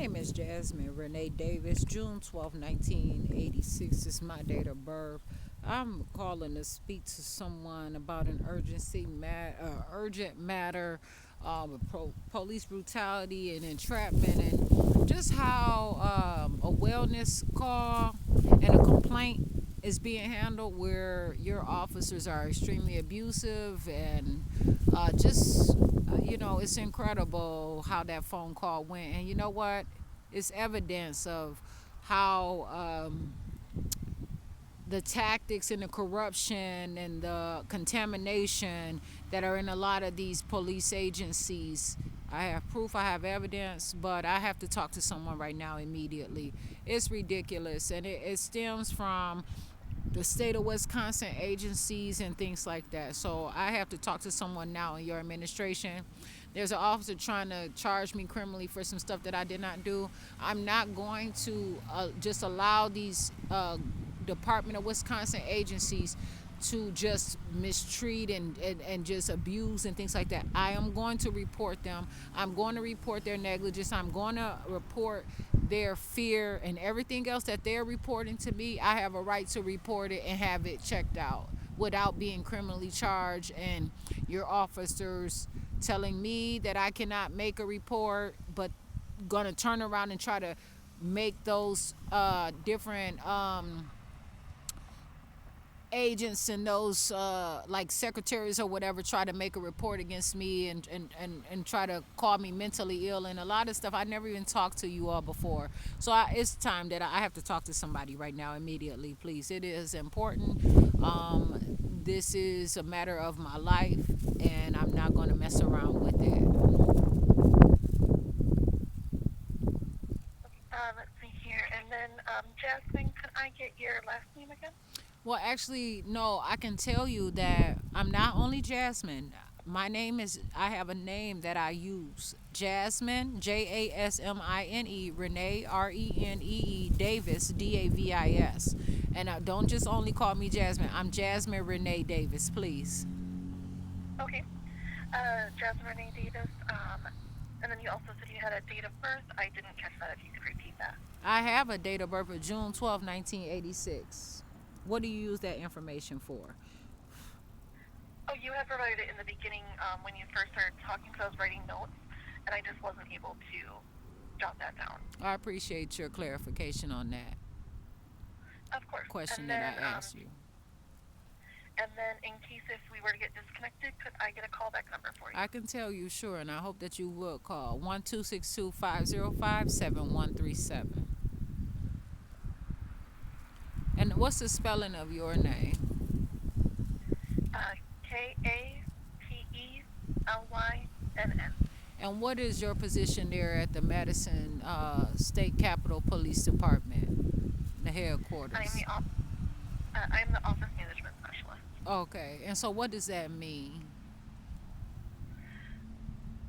name is Jasmine Renee Davis. June 12th, 1986 is my date of birth. I'm calling to speak to someone about an urgent matter, police brutality and entrapment, and just how a wellness call and a complaint is being handled where your officers are extremely abusive and just it's incredible how that phone call went. And you know what, it's evidence of how the tactics and the corruption and the contamination that are in a lot of these police agencies. I have proof, I have evidence, but I have to talk to someone right now immediately. It's ridiculous, and it stems from the state of Wisconsin agencies and things like that. So I have to talk to someone now in your administration. There's an officer trying to charge me criminally for some stuff that I did not do. I'm not going to just allow these Department of Wisconsin agencies to just mistreat and just abuse and things like that. I am going to report them. I'm going to report their negligence. I'm going to report their fear and everything else that they're reporting to me. I have a right to report it and have it checked out without being criminally charged, and your officers telling me that I cannot make a report, but going to turn around and try to make those different agents and those like secretaries or whatever try to make a report against me and try to call me mentally ill and a lot of stuff. I never even talked to you all before. So it's time that I have to talk to somebody right now immediately, please. It is important. This is a matter of my life, and I'm not going to mess around with it. Let's see here. And then, Jasmine, could I get your last name again? Well, actually, no, I can tell you that I'm not only Jasmine. My name is, I have a name that I use. Jasmine, Jasmine, Renee, Renee, Davis, Davis. And don't just only call me Jasmine. I'm Jasmine Renee Davis, please. Okay. Jasmine Renee Davis. And then you also said you had a date of birth. I didn't catch that. If you could repeat that. I have a date of birth of June 12th, 1986. What do you use that information for? Oh, you had provided it in the beginning when you first started talking, so I was writing notes, and I just wasn't able to jot that down. I appreciate your clarification on that Of course. question And that then, I asked you. in case if we were to get disconnected, could I get a callback number for you? I can tell you, sure, and I hope that you will call 1-262-505-7137. And what's the spelling of your name? Katelynn. And what is your position there at the Madison State Capitol Police Department, the headquarters? I'm the office management specialist. Okay, and so what does that mean?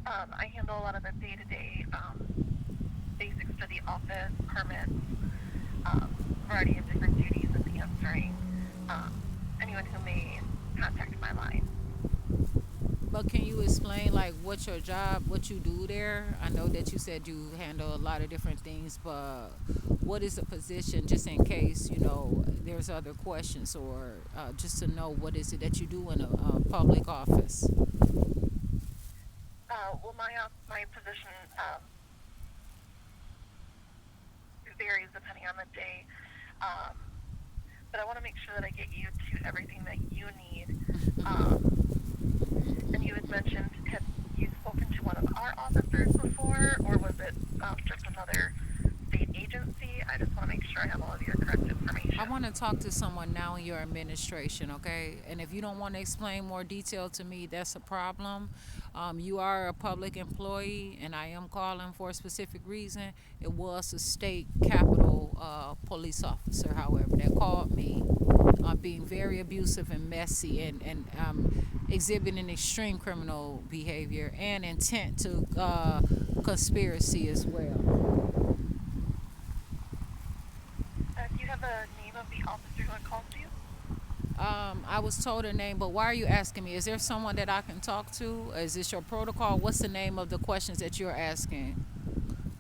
I handle a lot of the day-to-day basics for the office, permits, variety of different duties and answering anyone who may contact my line. But can you explain like what's your job, what you do there? I know that you said you handle a lot of different things, but what is the position, just in case there's other questions, or just to know what is it that you do in a public office? Well, my position varies depending on the day, but I want to make sure that I get you to everything that you need. And you had mentioned, have you spoken to one of our officers before, or was it just another state agency? I just want to make sure I have all of your correct information. I want to talk to someone now in your administration, okay? And if you don't want to explain more detail to me, that's a problem. You are a public employee, and I am calling for a specific reason. It was a state capitol police officer, however, that called me being very abusive and messy and exhibiting extreme criminal behavior and intent to conspiracy as well. Do you have a name of the officer who had called you? I was told her name, but why are you asking me? Is there someone that I can talk to? Is this your protocol? What's the name of the questions that you're asking?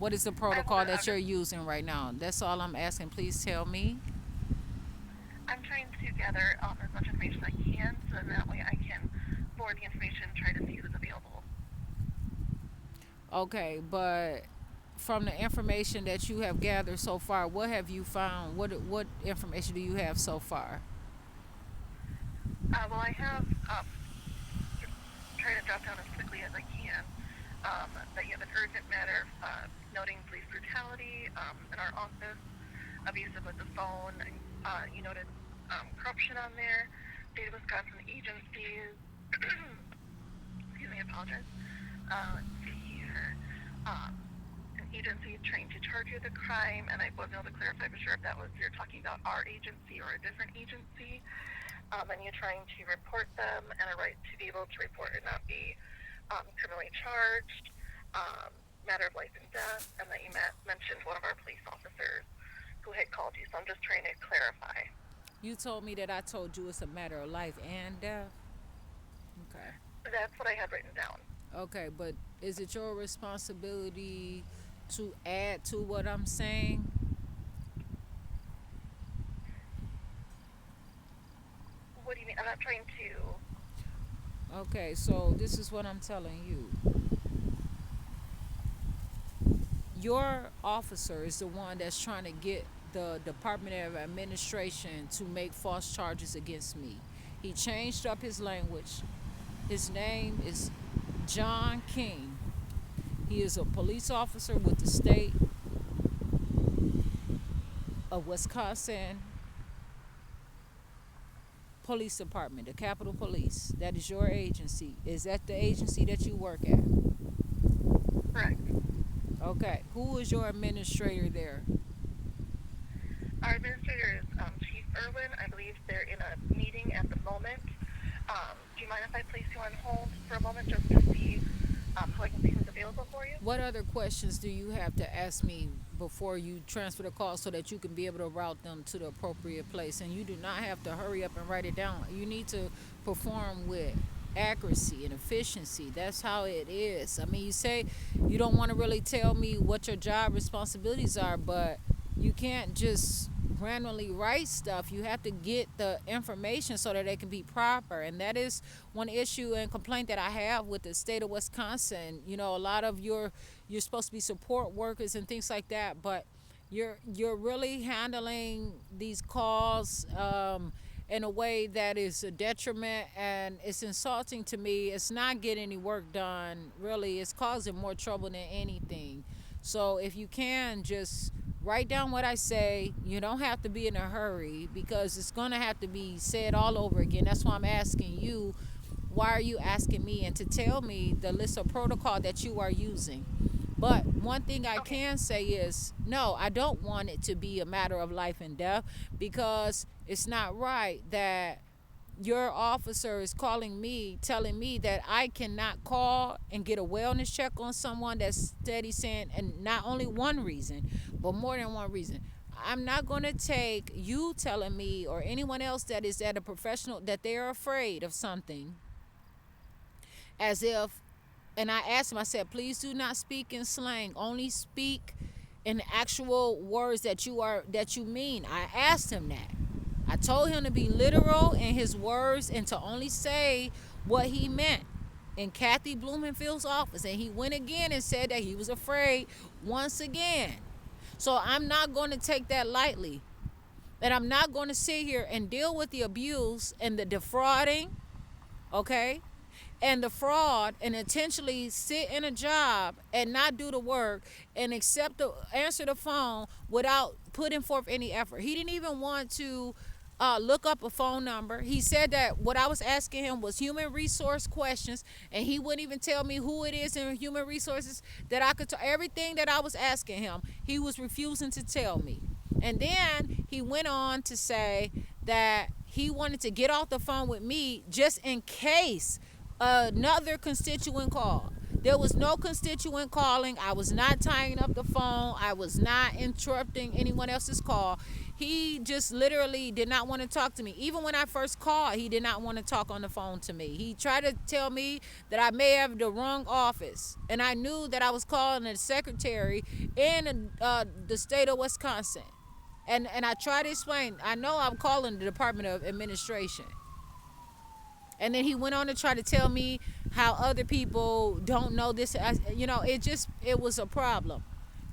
What is the I'm protocol good. that you're using right now? That's all I'm asking. Please tell me. I'm trying to gather as much information as I can, so then that way I can forward the information and try to see who's available. Okay, but from the information that you have gathered so far, what have you found? What information do you have so far? Well, I have tried to jot down as quickly as I can that you have an urgent matter noting police brutality in our office, abusive with the phone. You noted corruption on there, state of Wisconsin agencies. Excuse me, I apologize. Let's see here. An agency trying to charge you with a crime, and I wasn't able to clarify for sure if that was you're talking about our agency or a different agency. And you're trying to report them and a right to be able to report and not be criminally charged, matter of life and death, and that you mentioned one of our police officers who had called you. So I'm just trying to clarify. You told me that I told you it's a matter of life and death. Okay. That's what I had written down. Okay, but is it your responsibility to add to what I'm saying? What do you mean? I'm not trying to. Okay, so this is what I'm telling you. Your officer is the one that's trying to get the Department of Administration to make false charges against me. He changed up his language. His name is John King. He is a police officer with the state of Wisconsin Police Department, the Capitol Police. That is your agency. Is that the agency that you work at? Correct. Okay. Who is your administrator there? Our administrator is Chief Irwin. I believe they're in a meeting at the moment. Do you mind if I place you on hold for a moment just to see so I can see who's available for you? What other questions do you have to ask me before you transfer the call so that you can be able to route them to the appropriate place? And you do not have to hurry up and write it down. You need to perform with accuracy and efficiency. That's how it is. I mean, you say you don't want to really tell me what your job responsibilities are, but you can't just randomly write stuff. You have to get the information so that it can be proper. And that is one issue and complaint that I have with the state of Wisconsin. You know, a lot of you're supposed to be support workers and things like that, but you're really handling these calls in a way that is a detriment, and it's insulting to me. It's not getting any work done. Really, it's causing more trouble than anything. So if you can just write down what I say. You don't have to be in a hurry because it's going to have to be said all over again. That's why I'm asking you, why are you asking me? And to tell me the list of protocol that you are using. But one thing I Okay. can say is, no, I don't want it to be a matter of life and death, because it's not right that your officer is calling me, telling me that I cannot call and get a wellness check on someone that's steady saying, and not only one reason, but more than one reason. I'm not going to take you telling me or anyone else that is at a professional that they're afraid of something as if, and I asked him, I said, please do not speak in slang, only speak in actual words that you mean. I asked him that. I told him to be literal in his words and to only say what he meant in Kathy Blumenfield's office. And he went again and said that he was afraid once again. So I'm not going to take that lightly. And I'm not going to sit here and deal with the abuse and the defrauding, okay? And the fraud, and intentionally sit in a job and not do the work and answer the phone without putting forth any effort. He didn't even want to look up a phone number. He said that what I was asking him was human resource questions, and he wouldn't even tell me who it is in human resources that I could everything that I was asking him, he was refusing to tell me. And then he went on to say that he wanted to get off the phone with me just in case another constituent called. There was no constituent calling. I was not tying up the phone. I was not interrupting anyone else's call. He just literally did not want to talk to me. Even when I first called, he did not want to talk on the phone to me. He tried to tell me that I may have the wrong office. And I knew that I was calling the secretary in the state of Wisconsin. And I tried to explain, I know I'm calling the Department of Administration. And then he went on to try to tell me how other people don't know this. It was a problem.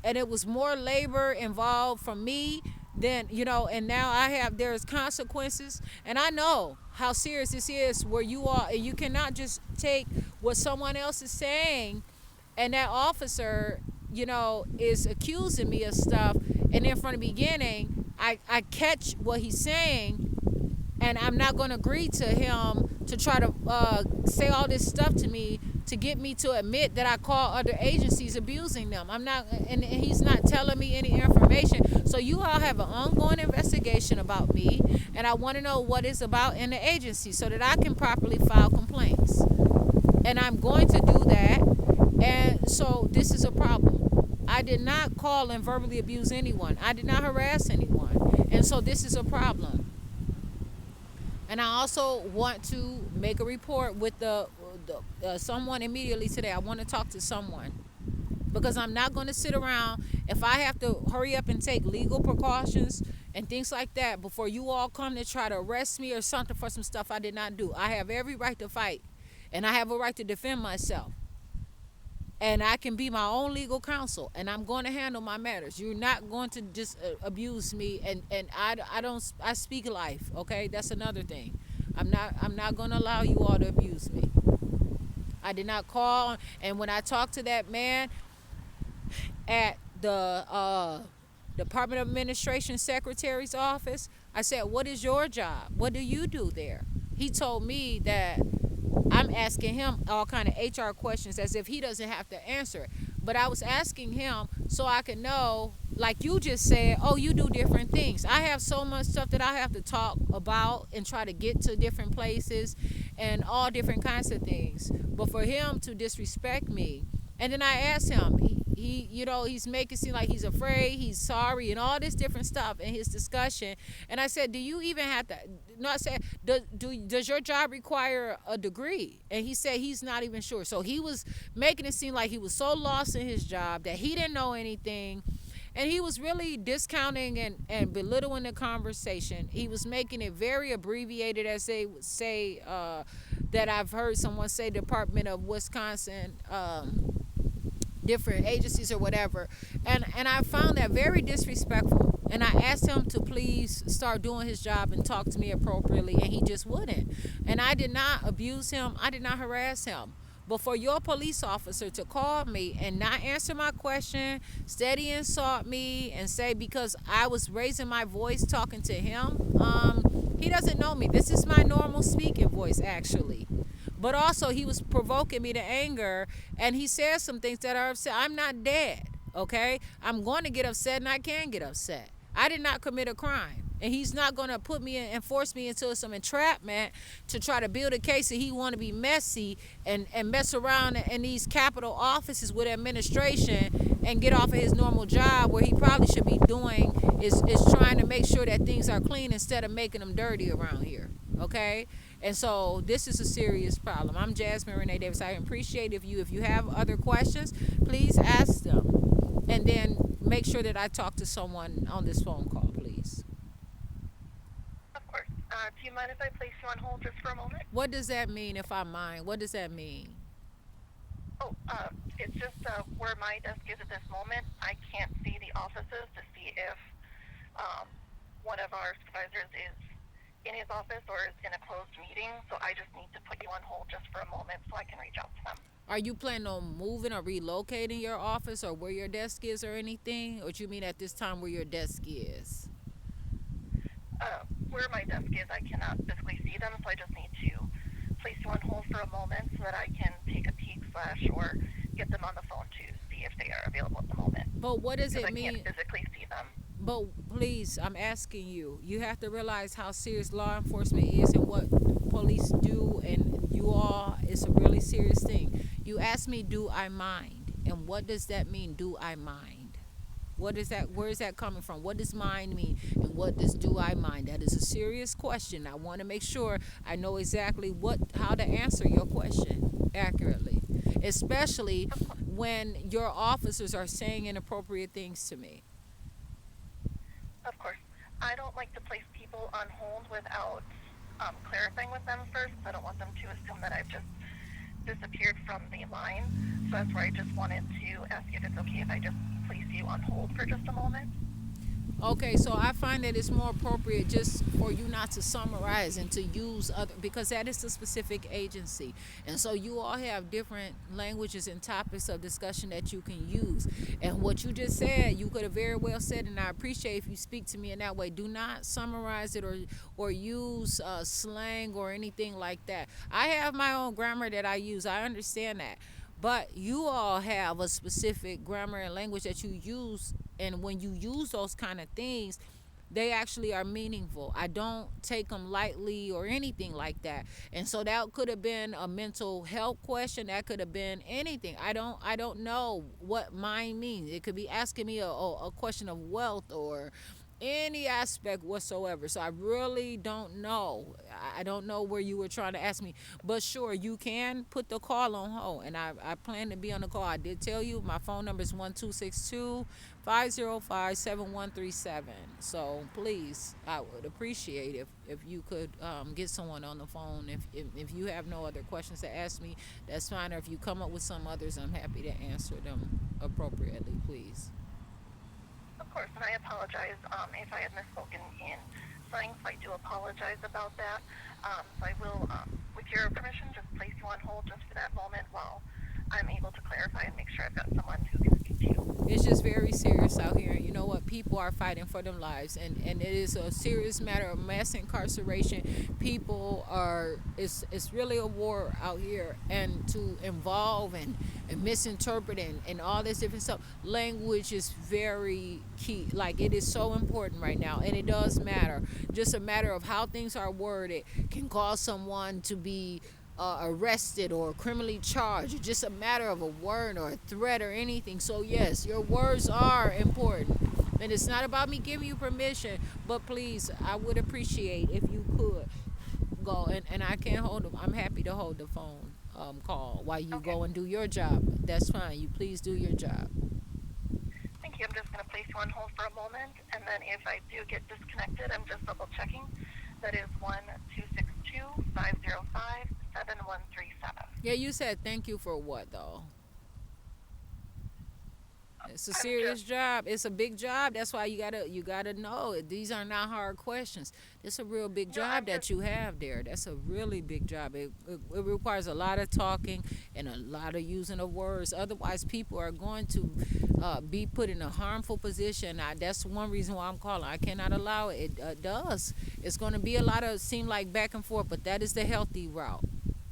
And it was more labor involved from me than, and now there's consequences. And I know how serious this is where you are. And you cannot just take what someone else is saying and that officer, is accusing me of stuff. And then from the beginning, I catch what he's saying, and I'm not going to agree to him to try to say all this stuff to me to get me to admit that I call other agencies abusing them. I'm not, and he's not telling me any information. So you all have an ongoing investigation about me, and I want to know what it's about in the agency so that I can properly file complaints. And I'm going to do that. And so this is a problem. I did not call and verbally abuse anyone. I did not harass anyone. And so this is a problem. And I also want to make a report with the someone immediately today. I want to talk to someone because I'm not going to sit around. If I have to hurry up and take legal precautions and things like that before you all come to try to arrest me or something for some stuff I did not do. I have every right to fight, and I have a right to defend myself. And I can be my own legal counsel, and I'm going to handle my matters. You're not going to just abuse me, and I speak life, okay? That's another thing. I'm not going to allow you all to abuse me. I did not call, and when I talked to that man at the Department of Administration Secretary's office, I said, "What is your job? What do you do there?" He told me that I'm asking him all kind of HR questions as if he doesn't have to answer it. But I was asking him so I could know, like you just said, oh, you do different things. I have so much stuff that I have to talk about and try to get to different places and all different kinds of things. But for him to disrespect me, and then I asked him, he's making it seem like he's afraid, he's sorry, and all this different stuff in his discussion. And I said, do you even have to, no, I said, does your job require a degree? And he said he's not even sure. So he was making it seem like he was so lost in his job that he didn't know anything. And he was really discounting and belittling the conversation. He was making it very abbreviated, as they would say, that I've heard someone say Department of Wisconsin, different agencies or whatever, and I found that very disrespectful. And I asked him to please start doing his job and talk to me appropriately, and he just wouldn't. And I did not abuse him, I did not harass him. But for your police officer to call me and not answer my question, steady insult me and say because I was raising my voice talking to him, he doesn't know me. This is my normal speaking voice, actually. But also he was provoking me to anger, and he said some things that are upset. I'm not dead, okay? I'm going to get upset, and I can get upset. I did not commit a crime. And he's not going to put me in and force me into some entrapment to try to build a case that he want to be messy and mess around in these capital offices with administration and get off of his normal job where he probably should be doing is trying to make sure that things are clean instead of making them dirty around here, okay? And so this is a serious problem. I'm Jasmine Renee Davis. I appreciate if you have other questions, please ask them. And then make sure that I talk to someone on this phone call, please. Of course. Do you mind if I place you on hold just for a moment? What does that mean if I mind? What does that mean? Oh, it's just where my desk is at this moment. I can't see the offices to see if one of our supervisors is in his office or is in a closed meeting. So I just need to put you on hold just for a moment so I can reach out to them. Are you planning on moving or relocating your office or where your desk is or anything? Or do you mean at this time where your desk is? Where my desk is, I cannot physically see them, so I just need to place you on hold for a moment so that I can take a peek or get them on the phone to see if they are available at the moment. But what does it mean? I can't physically see them. But please, I'm asking you. You have to realize how serious law enforcement is and what police do, and you all, it's a really serious thing. You asked me, do I mind? And what does that mean, do I mind? What is that? Where is that coming from? What does mind mean? And what does do I mind? That is a serious question. I want to make sure I know exactly how to answer your question accurately, especially Of course. when your officers are saying inappropriate things to me. Of course. I don't like to place people on hold without clarifying with them first. I don't want them to assume that I've just disappeared from the line. So that's where I just wanted to ask you if it's okay if I just place you on hold for just a moment. Okay, so I find that it's more appropriate just for you not to summarize and to use other, because that is a specific agency. And so you all have different languages and topics of discussion that you can use. And what you just said, you could have very well said, and I appreciate if you speak to me in that way. Do not summarize it or use slang or anything like that. I have my own grammar that I use. I understand that. But you all have a specific grammar and language that you use, and when you use those kind of things, they actually are meaningful. I don't take them lightly or anything like that. And so that could have been a mental health question. That could have been anything. I don't know what mine means. It could be asking me a question of wealth or any aspect whatsoever. So I really don't know. I don't know where you were trying to ask me. But sure, you can put the call on hold. And I plan to be on the call. I did tell you my phone number is 1262-505-7137. So please, I would appreciate if you could get someone on the phone. If you have no other questions to ask me, that's fine. Or if you come up with some others, I'm happy to answer them appropriately, please. Of course, and I apologize if I had misspoken in signing, so I do apologize about that. So I will, with your permission, just place you on hold just for that moment while I'm able to clarify and make sure I've got someone who can speak to you. It's just very serious out here. And you know what? People are fighting for their lives. And it is a serious matter of mass incarceration. People are, it's really a war out here. And to involve and misinterpret and all this different stuff, language is very key. Like, it is so important right now. And it does matter. Just a matter of how things are worded can cause someone to be arrested or criminally charged. Just a matter of a word or a threat or anything. So yes, your words are important, and it's not about me giving you permission, but please, I would appreciate if you could go, and I can't hold them. I'm happy to hold the phone call while you Okay, go and do your job. That's fine. You please do your job. thank you. I'm just going to place you on hold for a moment, and then if I do get disconnected, I'm just double checking. That is 1-262-505-7137. Yeah, you said thank you for what though? It's a I'm serious just, job. It's a big job. That's why you gotta know these are not hard questions. It's a real big I'm job just, that you have there. That's a really big job. It requires a lot of talking and a lot of using of words. Otherwise, people are going to be put in a harmful position. That's one reason why I'm calling. I cannot allow it. It does. It's going to be a lot of seem like back and forth, but that is the healthy route.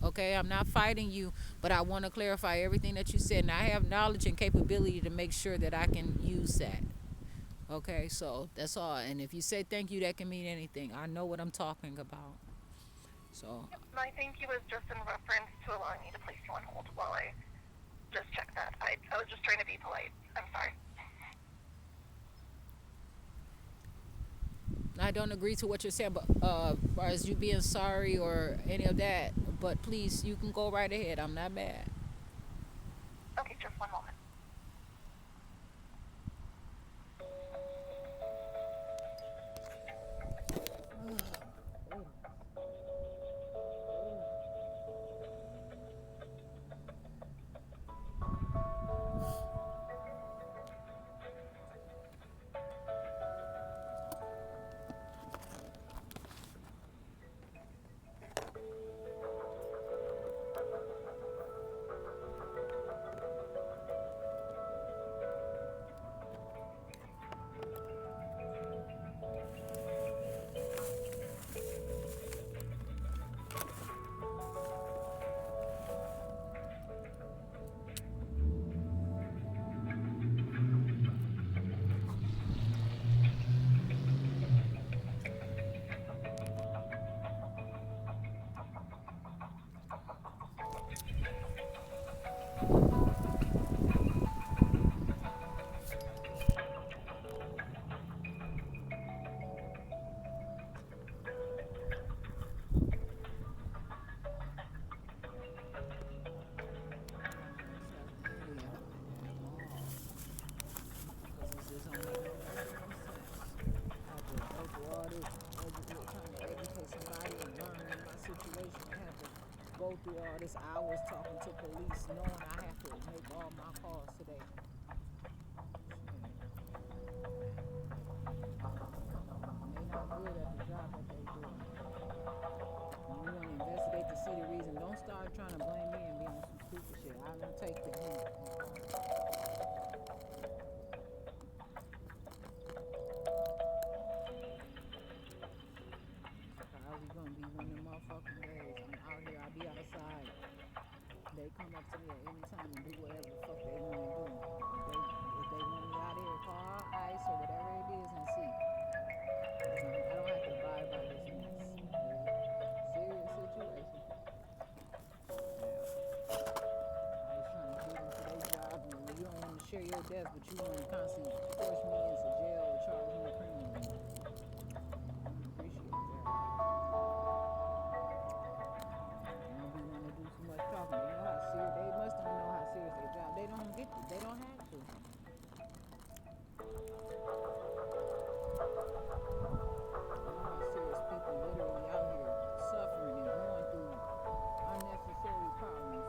Okay, I'm not fighting you, but I want to clarify everything that you said, and I have knowledge and capability to make sure that I can use that. Okay, so that's all. And if you say thank you, that can mean anything. I know what I'm talking about. So my thank you is just in reference to allowing me to place you on hold while I just check that. I was just trying to be polite. I'm sorry. I don't agree to what you're saying, but as far as you being sorry or any of that, but please, you can go right ahead. I'm not mad. Okay, just one moment. all this hours talking to police, knowing I have to make all my calls today. Shit. And they not good at the job that they do. When you want to investigate to see the reason, don't start trying to blame me and be on some stupid shit. I don't take the heat. Probably gonna be one of them motherfucking days. I'm out here, I be outside. They come up to me at any time and do whatever the fuck they want to do. If they want me out here, call ICE or whatever it is and see. Cause I don't have to abide by this mess. Serious situation. Yeah. Always trying to get into their job and you don't want to share your desk, but you want to constantly force me into jail or charge me criminally. I don't appreciate that. They don't be wanting to do too much talking. They know how serious. They must don't know how serious their job. They don't get to. They don't have to. They know how serious people literally out here suffering and going through unnecessary problems.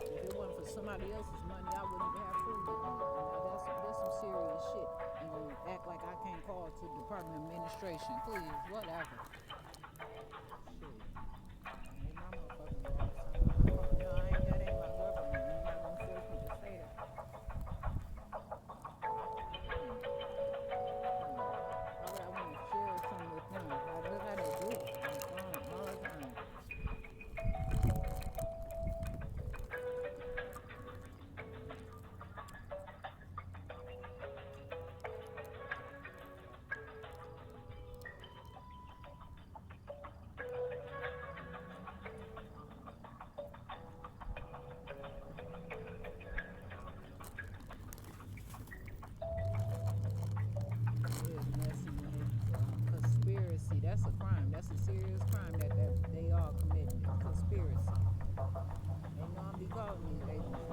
If it wasn't for somebody else's money, I wouldn't even have food to eat. Now that's some serious shit. And you act like I can't call to the Department of Administration, please, whatever. Shit. Ain't my motherfucking business. No, that ain't my government. You're not gonna force me to say that. Hmm. Why would I want to share something with them? I just had to do it on the phone all the time. It is messy when it's conspiracy. That's a crime. That's a serious crime that they all committing. Conspiracy. They know I'm be calling these agencies.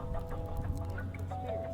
Conspiracy.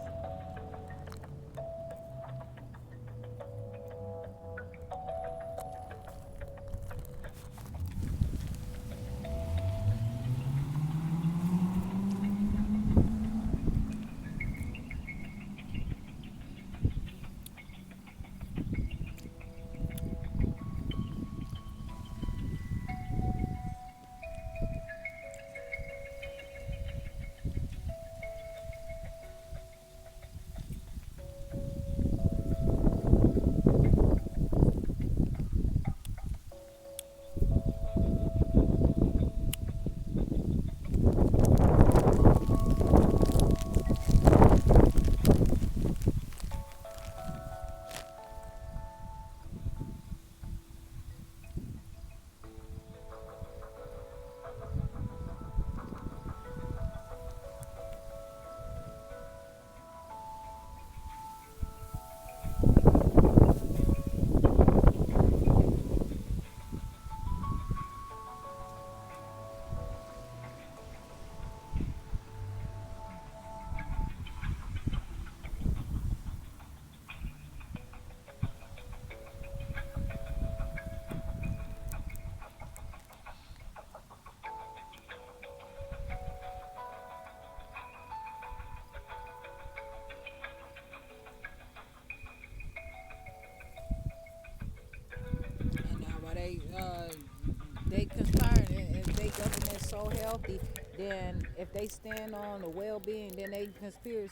And now while they conspiring, if they government so healthy, then if they stand on the well-being, then they conspiring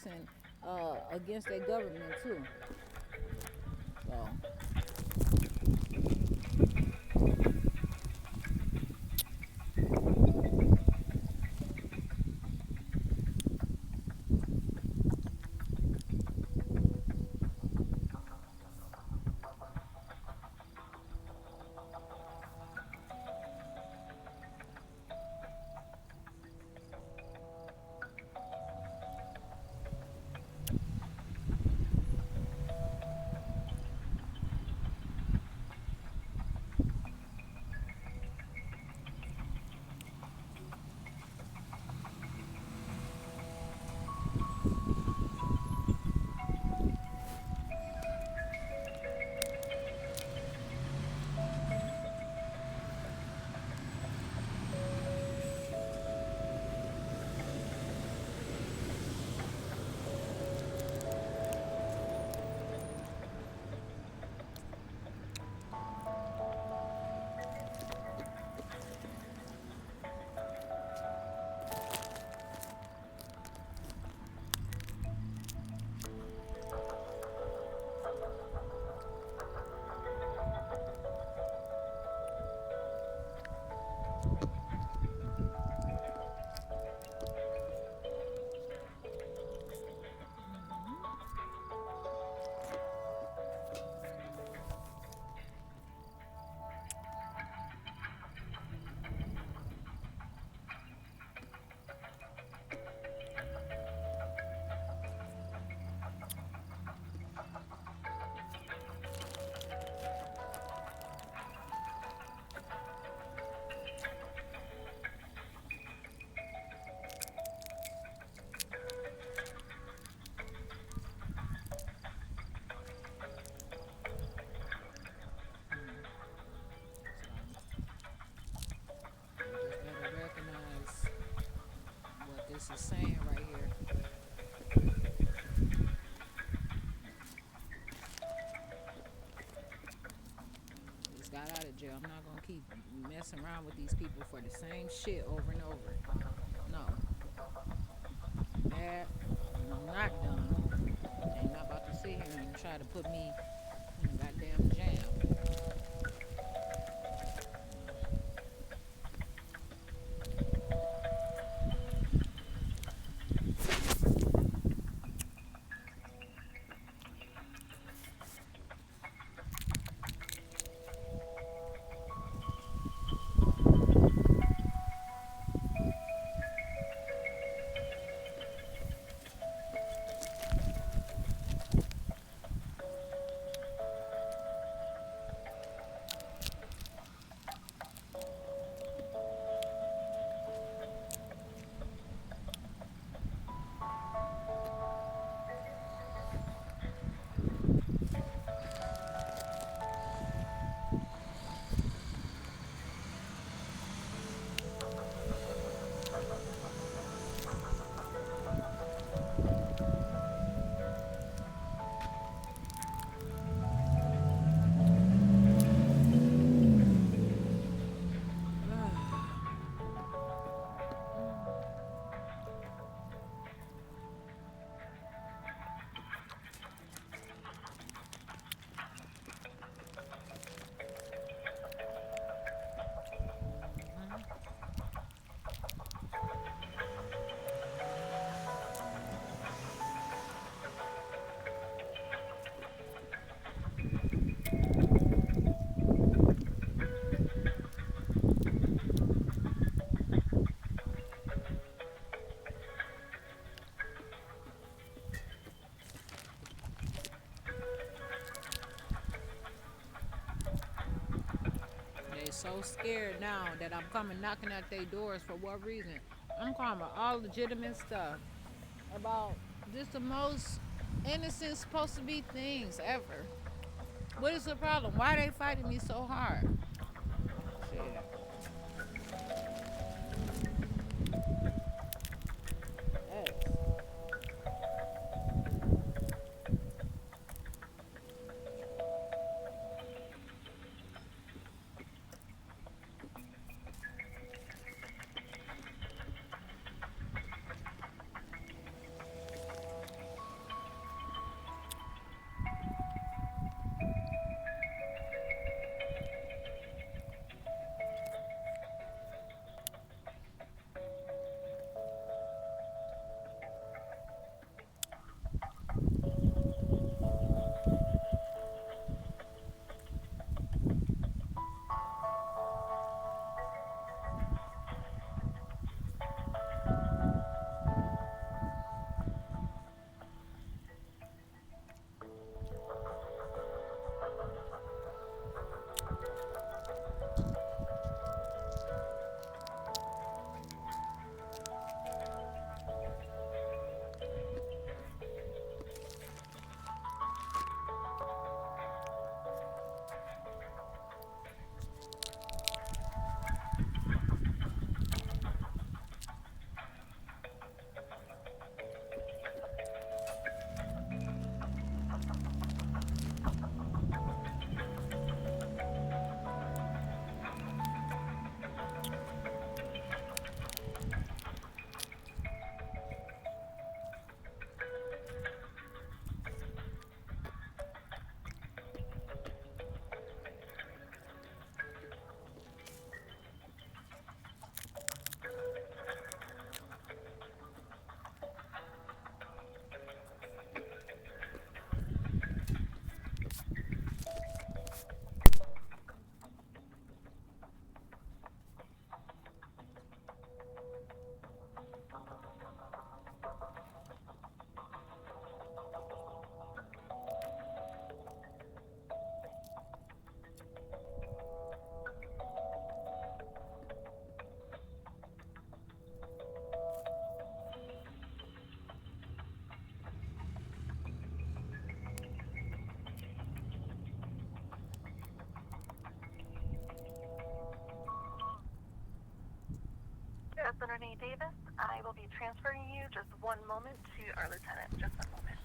against their government too. So I'm not gonna keep messing around with these people for the same shit over and over. No, mad. And I'm not done. They not about to sit here and try to put me in a goddamn jam. They so scared now that I'm coming knocking at their doors for what reason? I'm calling about all legitimate stuff about just the most innocent supposed to be things ever. What is the problem? Why are they fighting me so hard? Shit. Yes. Jasmine Renee Davis, I will be transferring you just one moment to our lieutenant. Just one moment.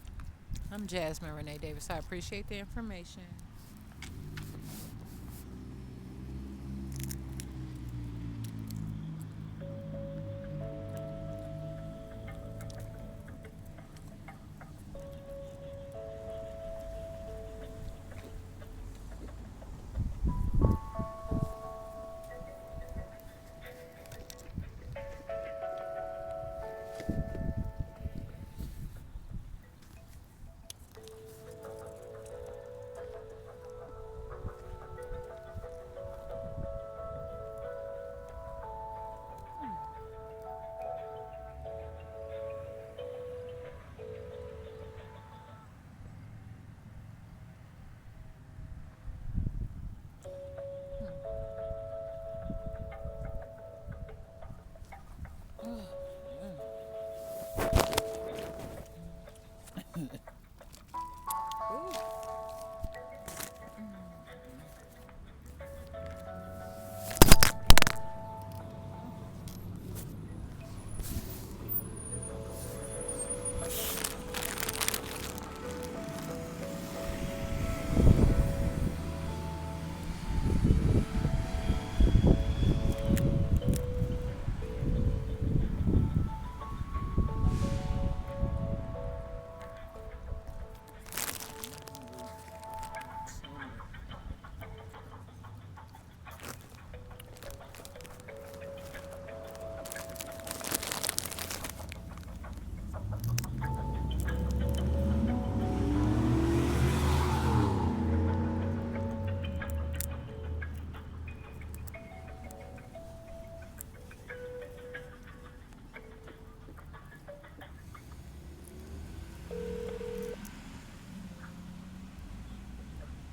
I'm Jasmine Renee Davis. I appreciate the information. Ooh. Lieutenant.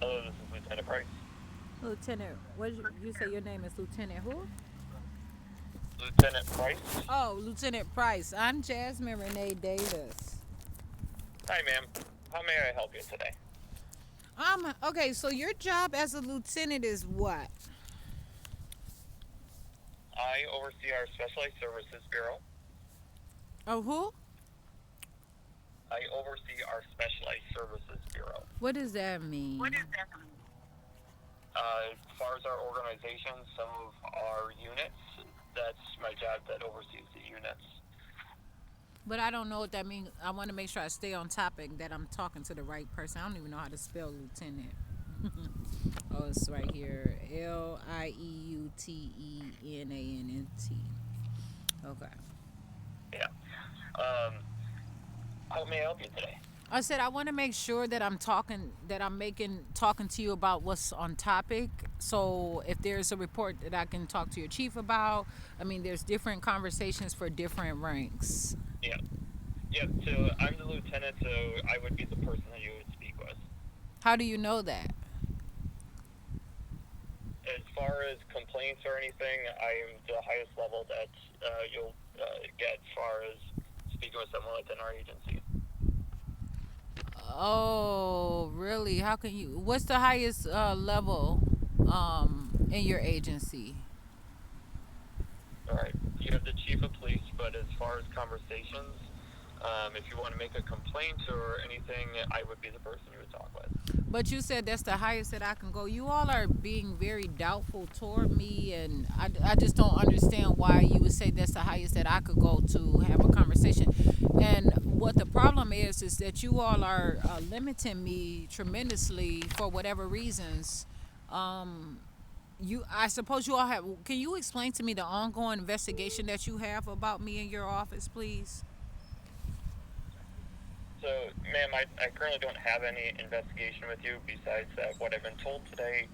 Hello, this is Lieutenant Price. Lieutenant, you say your name is Lieutenant who? Lieutenant Price? Oh, Lieutenant Price. I'm Jasmine Renee Davis. Hi, ma'am. How may I help you today? Okay, so your job as a lieutenant is what? I oversee our Specialized Services Bureau. Oh, who? I oversee our Specialized Services Bureau. What does that mean? As far as our organization, some of our units, that's my job that oversees the units. But I don't know what that means. I want to make sure I stay on topic, that I'm talking to the right person. I don't even know how to spell lieutenant. Oh, it's right here. Lieutenant. Okay. Yeah. Um, how may I help you today? I said I want to make sure that talking to you about what's on topic. So if there's a report that I can talk to your chief about, I mean, there's different conversations for different ranks. Yeah. Yeah, so I'm the lieutenant, so I would be the person that you would speak with. How do you know that? As far as complaints or anything, I'm the highest level that you'll get as far as speaking with someone within our agency. Oh, really? How can you? What's the highest level in your agency? All right, you have the chief of police, but as far as conversations, if you want to make a complaint or anything, I would be the person you would talk with. But you said that's the highest that I can go. You all are being very doubtful toward me, and I just don't understand why you would say that's the highest that I could go to have a conversation. And what the problem is that you all are limiting me tremendously for whatever reasons. I suppose you all have. Can you explain to me the ongoing investigation that you have about me in your office, please? So, ma'am, I currently don't have any investigation with you besides what I've been told today.